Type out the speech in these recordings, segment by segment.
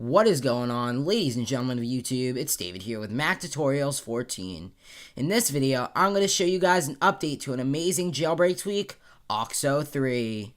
What is going on, ladies and gentlemen of YouTube? It's David here with Mac Tutorials 14. In this video, I'm going to show you guys an update to an amazing jailbreak tweak, Auxo 3.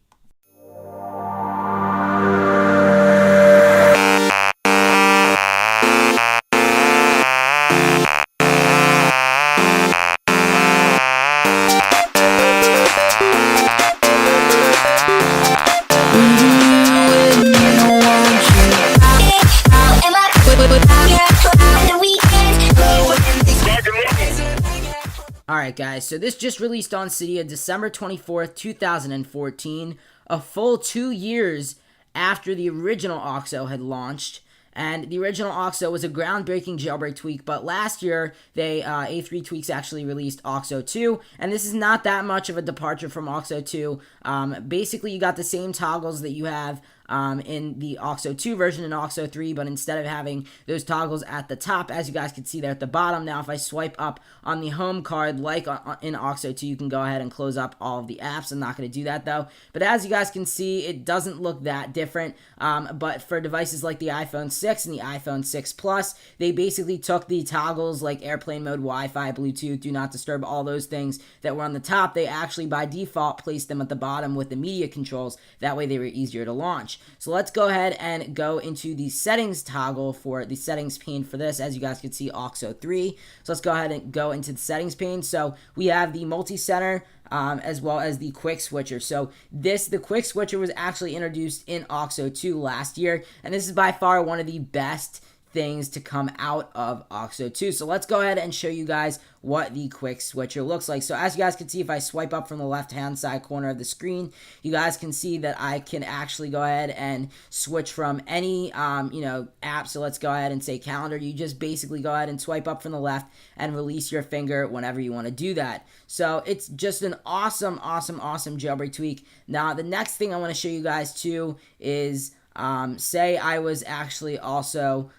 Alright guys, so this just released on Cydia December 24th, 2014, a full 2 years after the original Auxo had launched. And the original Auxo was a groundbreaking jailbreak tweak, but last year, A3 Tweaks actually released Auxo 2, and this is not that much of a departure from Auxo 2. Basically, you got the same toggles that you have in the Auxo 2 version in Auxo 3, but instead of having those toggles at the top, as you guys can see there at the bottom, now if I swipe up on the home card like in Auxo 2, you can go ahead and close up all of the apps. I'm not going to do that though, but as you guys can see, it doesn't look that different, but for devices like the iPhone 6 and the iPhone 6 Plus, they basically took the toggles like airplane mode, Wi-Fi, Bluetooth, do not disturb, all those things that were on the top, they actually by default placed them at the bottom with the media controls. That way they were easier to launch. So let's go ahead and go into the settings toggle for the settings pane for this. As you guys can see, Auxo 3. So let's go ahead and go into the settings pane. So we have the multi-center as well as the quick switcher. So the quick switcher was actually introduced in Auxo 2 last year, and this is by far one of the best things to come out of Auxo 2. So let's go ahead and show you guys what the quick switcher looks like. So as you guys can see, if I swipe up from the left hand side corner of the screen, you guys can see that I can actually go ahead and switch from any app. So let's go ahead and say calendar. You just basically go ahead and swipe up from the left and release your finger whenever you want to do that. So it's just an awesome jailbreak tweak. Now the next thing I want to show you guys too is say I was actually also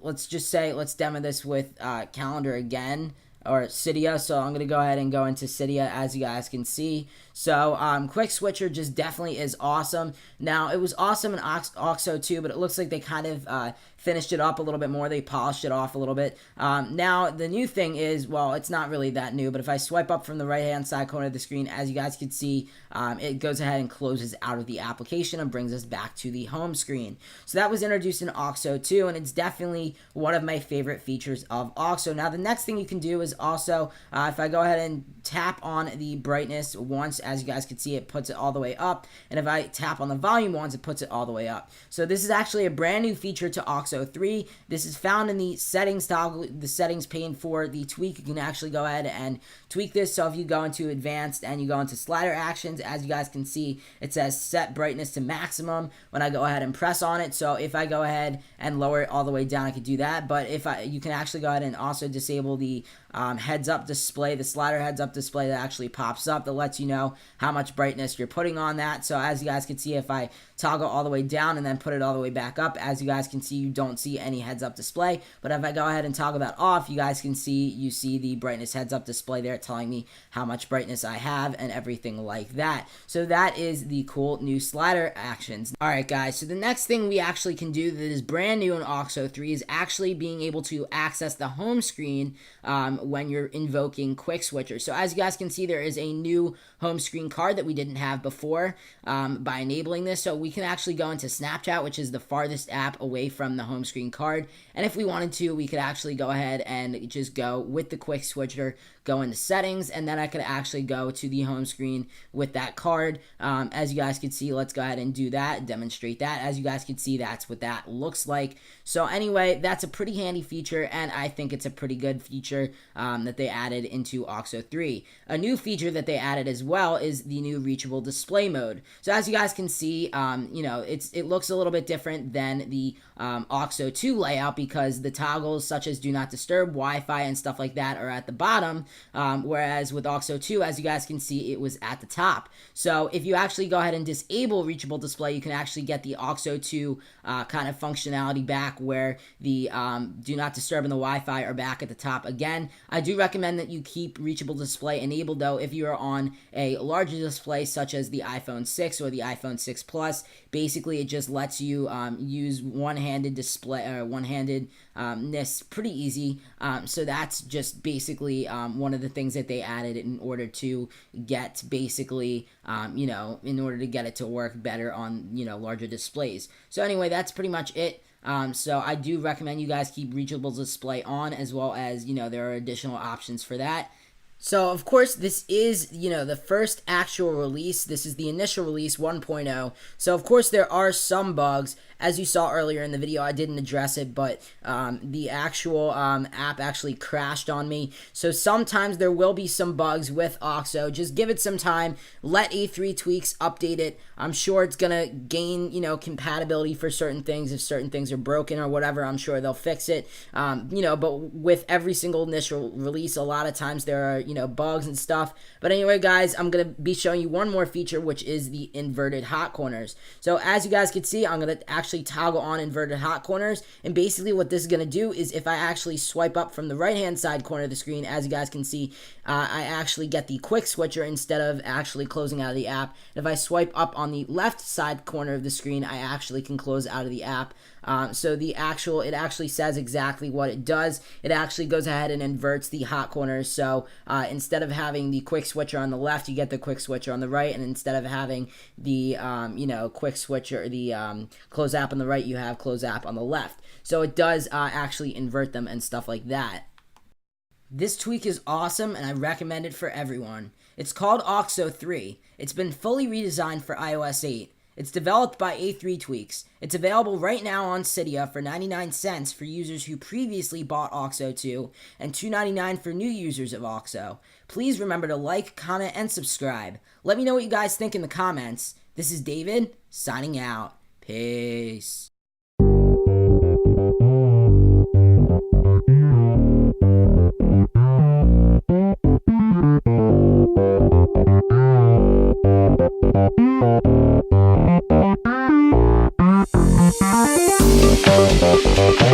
let's demo this with calendar again, or Cydia. So I'm going to go ahead and go into Cydia, as you guys can see. So quick switcher just definitely is awesome. Now it was awesome in Auxo 2, but it looks like they kind of finished it up a little bit more. They polished it off a little bit. Now the new thing is, well, it's not really that new, but if I swipe up from the right hand side corner of the screen, as you guys can see, it goes ahead and closes out of the application and brings us back to the home screen. So that was introduced in Auxo 2, and it's definitely one of my favorite features of Auxo. Now the next thing you can do is also, if I go ahead and tap on the brightness once, as you guys can see, it puts it all the way up, and if I tap on the volume once, it puts it all the way up. So this is actually a brand new feature to Auxo 3. This is found in the settings toggle, the settings pane for the tweak. You can actually go ahead and tweak this. So if you go into advanced and you go into slider actions, as you guys can see, it says set brightness to maximum when I go ahead and press on it. So if I go ahead and lower it all the way down, I could do that. But you can actually go ahead and also disable the heads up display, the slider heads up display that actually pops up that lets you know how much brightness you're putting on that. So as you guys can see, if I toggle all the way down and then put it all the way back up, as you guys can see, you don't see any heads up display. But if I go ahead and toggle that off, you guys can see, you see the brightness heads up display there telling me how much brightness I have and everything like that. So that is the cool new slider actions. Alright guys, so the next thing we actually can do that is brand new in Auxo 3 is actually being able to access the home screen when you're invoking quick switcher. So as you guys can see, there is a new home screen card that we didn't have before by enabling this. So we can actually go into Snapchat, which is the farthest app away from the home screen card, and if we wanted to, we could actually go ahead and just go with the quick switcher, go into settings, and then I could actually go to the home screen with that card. As you guys can see, let's go ahead and do that, demonstrate that. As you guys can see, that's what that looks like. So anyway, that's a pretty handy feature, and I think it's a pretty good feature that they added into Auxo 3. A new feature that they added as well is the new reachable display mode. So as you guys can see, it looks a little bit different than the Auxo 2 layout because the toggles such as do not disturb, Wi-Fi, and stuff like that are at the bottom, whereas with Auxo 2, as you guys can see, it was at the top. So if you actually go ahead and disable reachable display, you can actually get the Auxo 2 kind of functionality back where the do not disturb and the Wi-Fi are back at the top again. I do recommend that you keep reachable display enabled though if you are on a larger display such as the iPhone 6 or the iPhone 6 Plus. Basically, it just lets you use one-handed display or one-handedness pretty easy. So that's just basically one of the things that they added in order to get basically in order to get it to work better on larger displays. So anyway, that's pretty much it. So I do recommend you guys keep reachable display on, as well as there are additional options for that. So, of course, this is, the first actual release. This is the initial release 1.0. So, of course, there are some bugs. As you saw earlier in the video, I didn't address it, but the actual app actually crashed on me. So, sometimes there will be some bugs with Auxo. Just give it some time. Let A3 Tweaks update it. I'm sure it's going to gain, compatibility for certain things. If certain things are broken or whatever, I'm sure they'll fix it. But with every single initial release, a lot of times there are, bugs and stuff. But anyway, guys, I'm going to be showing you one more feature, which is the inverted hot corners. So as you guys can see, I'm going to actually toggle on inverted hot corners. And basically what this is going to do is if I actually swipe up from the right-hand side corner of the screen, as you guys can see, I actually get the quick switcher instead of actually closing out of the app. And if I swipe up on the left side corner of the screen, I actually can close out of the app. So it actually says exactly what it does. It actually goes ahead and inverts the hot corners. So instead of having the quick switcher on the left, you get the quick switcher on the right. And instead of having the, quick switcher, the close app on the right, you have close app on the left. So it does actually invert them and stuff like that. This tweak is awesome, and I recommend it for everyone. It's called Auxo 3. It's been fully redesigned for iOS 8. It's developed by A3 Tweaks. It's available right now on Cydia for 99 cents for users who previously bought Auxo 2 and $2.99 for new users of Auxo. Please remember to like, comment, and subscribe. Let me know what you guys think in the comments. This is David, signing out. Peace. Thank you.